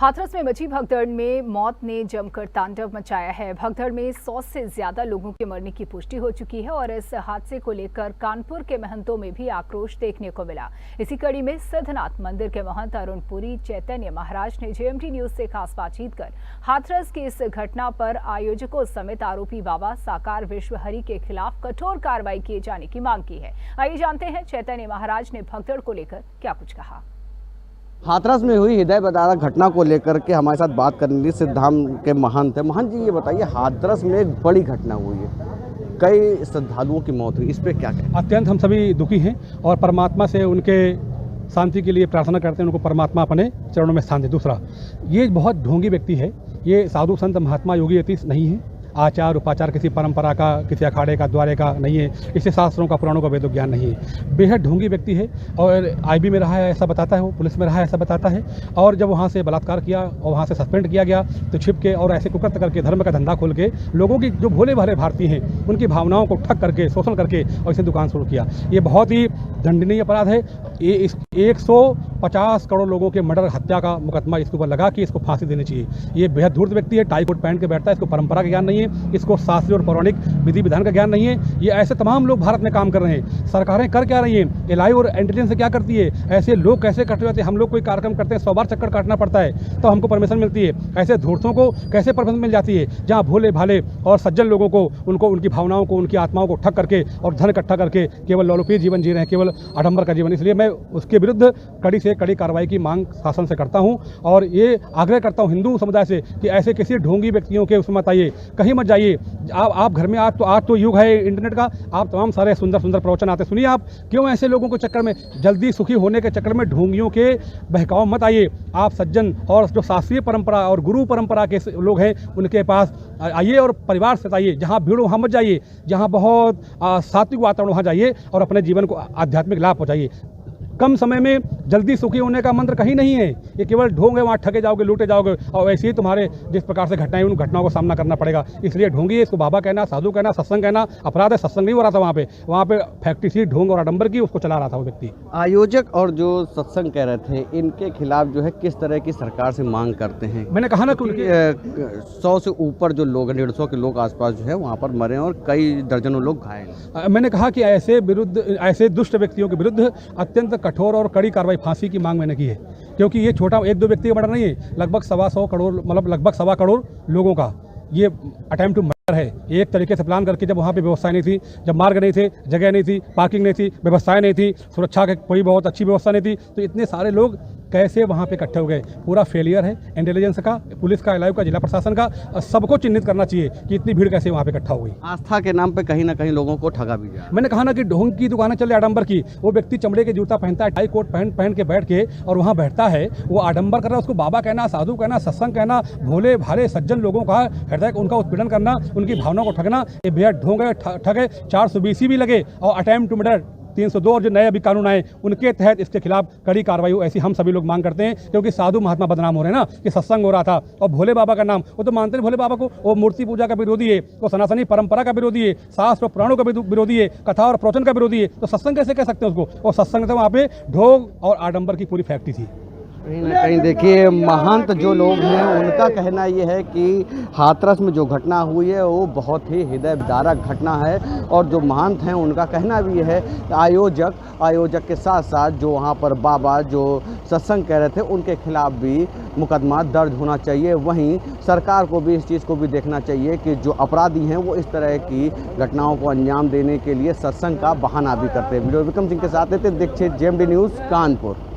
हाथरस में मची भगदड़ में मौत ने जमकर तांडव मचाया है। भगदड़ में 100 से ज्यादा लोगों के मरने की पुष्टि हो चुकी है और इस हादसे को लेकर कानपुर के महंतों में भी आक्रोश देखने को मिला। इसी कड़ी में सिद्धनाथ मंदिर के महंत अरुणपुरी चैतन्य महाराज ने जेएमटी न्यूज से खास बातचीत कर हाथरस की इस घटना पर आयोजकों समेत आरोपी बाबा साकार विश्वहरि के खिलाफ कठोर कार्रवाई किए जाने की मांग की है। आइए जानते हैं चैतन्य महाराज ने भगदड़ को लेकर क्या कुछ कहा। हाथरस में हुई हृदय विदारक घटना को लेकर के हमारे साथ बात करने के लिए सिद्धाम के महंत है। महंत जी, ये बताइए, हाथरस में एक बड़ी घटना हुई है, कई श्रद्धालुओं की मौत हुई, इस पे क्या कहें? अत्यंत हम सभी दुखी हैं और परमात्मा से उनके शांति के लिए प्रार्थना करते हैं, उनको परमात्मा अपने चरणों में स्थान दे। दूसरा, ये बहुत ढोंगी व्यक्ति है, ये साधु संत महात्मा योगी यतीश नहीं है। आचार उपाचार किसी परंपरा का, किसी अखाड़े का, द्वारे का नहीं है। इसे शास्त्रों का, पुराणों का वेद ज्ञान नहीं है। बेहद ढोंगी व्यक्ति है और आईबी में रहा है ऐसा बताता है, वो पुलिस में रहा है ऐसा बताता है। और जब वहाँ से बलात्कार किया और वहाँ से सस्पेंड किया गया तो छिप के और ऐसे कुकृत्य करके धर्म का धंधा खोल के लोगों की जो भोले भाले भारतीय हैं उनकी भावनाओं को ठग करके, शोषण करके और इसे दुकान शुरू किया। ये बहुत ही दंडनीय अपराध है। ये 150 करोड़ लोगों के मर्डर, हत्या का मुकदमा इसके ऊपर लगा कि इसको फांसी देनी चाहिए। ये बेहद धूर्त व्यक्ति है, टाई कोट पहन के बैठता है, इसको परंपरा का ज्ञान नहीं है, इसको शास्त्रीय और पौराणिक विधि विधान का ज्ञान नहीं है। ये ऐसे तमाम लोग भारत में काम कर रहे हैं। सरकारें कर क्या रही हैं, एलआई और इंटेलिजेंस से क्या करती है? ऐसे लोग कैसे कटते जाते हैं? हम लोग कोई कार्यक्रम करते हैं 100 बार चक्कर काटना पड़ता है तो हमको परमिशन मिलती है। ऐसे धूर्तों को कैसे परमिशन मिल जाती है? जहाँ भोले भाले और सज्जन लोगों को, उनको उनकी भावनाओं को, उनकी आत्माओं को ठग करके और धन इकट्ठा करके केवल लोलुपीय जीवन जी रहे हैं, केवल आडंबर का जीवन। इसलिए मैं उसके विरुद्ध कड़ी से कड़ी कार्रवाई की मांग शासन से करता हूं और ये आग्रह करता हूं हिंदू समुदाय से कि ऐसे किसी ढोंगी व्यक्तियों के उसमें मत आइए, कहीं मत जाइए। आप घर में, आज तो युग है इंटरनेट का, आप तमाम सारे सुंदर सुंदर प्रवचन आते सुनिए। आप क्यों ऐसे लोगों के चक्कर में, जल्दी सुखी होने के चक्कर में ढोंगियों के बहकाव मत आइए। आप सज्जन और जो शास्त्रीय परंपरा और गुरु परंपरा के लोग हैं उनके पास आइए और परिवार से आइए। जहाँ भीड़ वहाँ मत जाइए, जहाँ बहुत सात्विक वातावरण वहाँ जाइए और अपने जीवन को आध्यात्मिक लाभ पहुँचाइए। कम समय में जल्दी सुखी होने का मंत्र कहीं नहीं है। ये केवल ढोंग है, वहाँ ठगे जाओगे, लूटे जाओगे और वैसे ही तुम्हारे जिस प्रकार से घटनाएं, उन घटनाओं का सामना करना पड़ेगा। इसलिए ढोंगी है, इसको बाबा कहना, साधु कहना, सत्संग कहना अपराध है। सत्संग नहीं हो रहा था वहाँ पे फैक्ट्री थी ढोंग और आडंबर की, उसको चला रहा था वो व्यक्ति। आयोजक और जो सत्संग कह रहे थे, इनके खिलाफ जो है किस तरह की सरकार से मांग करते हैं? मैंने कहा ना कि 100 से ऊपर जो लोग, 150 के लोग आसपास जो है वहाँ पर मरे और कई दर्जनों लोग घायल। मैंने कहा कि ऐसे दुष्ट व्यक्तियों के विरुद्ध अत्यंत कठोर और कड़ी कार्रवाई, फांसी की मांग मैंने की है। क्योंकि ये छोटा 1-2 व्यक्ति का मर्डर नहीं है, लगभग 125 करोड़, मतलब लगभग 1.25 करोड़ लोगों का ये अटेम्प्ट टू मर्डर है। एक तरीके से प्लान करके, जब वहाँ पे व्यवस्थाएं नहीं थी, जब मार्ग नहीं थे, जगह नहीं थी, पार्किंग नहीं थी, व्यवस्थाएं नहीं थी, सुरक्षा की कोई बहुत अच्छी व्यवस्था नहीं थी, तो इतने सारे लोग कैसे वहाँ पे इकट्ठे हो गए? पूरा फेलियर है इंटेलिजेंस का, पुलिस का, एलआई का, जिला प्रशासन का। सबको चिन्हित करना चाहिए कि इतनी भीड़ कैसे वहाँ पे इकट्ठा हो गई। आस्था के नाम पे कहीं ना कहीं लोगों को ठगा भी जाए। मैंने कहा ना कि ढोंग की दुकानें चल रही आडंबर की। वो व्यक्ति चमड़े के जूता पहनता है, टाई कोट पहन के बैठ के और वहाँ बैठता है, वो आडंबर कर रहा है। उसको बाबा कहना, साधु कहना, सत्संग कहना, भोले भाले सज्जन लोगों का हृदय, उनका उत्पीड़न करना, उनकी भावनाओं को ठगना, ये बेहद ढोंग है, ठग है। 420 भी लगे और अटेम्प्ट टू मर्डर 302 और जो नए अभी कानून आए उनके तहत इसके खिलाफ कड़ी कार्रवाई हो, ऐसी हम सभी लोग मांग करते हैं। क्योंकि साधु महात्मा बदनाम हो रहे हैं ना कि सत्संग हो रहा था और भोले बाबा का नाम, वो तो मानते हैं भोले बाबा को, वो मूर्ति पूजा का विरोधी है, वो सनातनी परंपरा का विरोधी है, शास्त्र और पुराणों का विरोधी है, कथा और प्रवचन का विरोधी है, तो सत्संग कैसे कह सकते हैं उसको? और सत्संग से वहाँ पे ढोंग और आडंबर की पूरी फैक्ट्री थी। कहीं ना कहीं देखिए, महंत जो लोग हैं उनका कहना ये है कि हाथरस में जो घटना हुई है वो बहुत ही हृदय विदारक घटना है। और जो महंत हैं उनका कहना भी है कि आयोजक के साथ साथ जो वहाँ पर बाबा जो सत्संग कह रहे थे उनके खिलाफ भी मुकदमा दर्ज होना चाहिए। वहीं सरकार को भी इस चीज़ को भी देखना चाहिए कि जो अपराधी हैं वो इस तरह की घटनाओं को अंजाम देने के लिए सत्संग का बहाना भी करते हैं। वीडियो विक्रम सिंह के साथ थे दीक्षित, जेएमटी न्यूज़, कानपुर।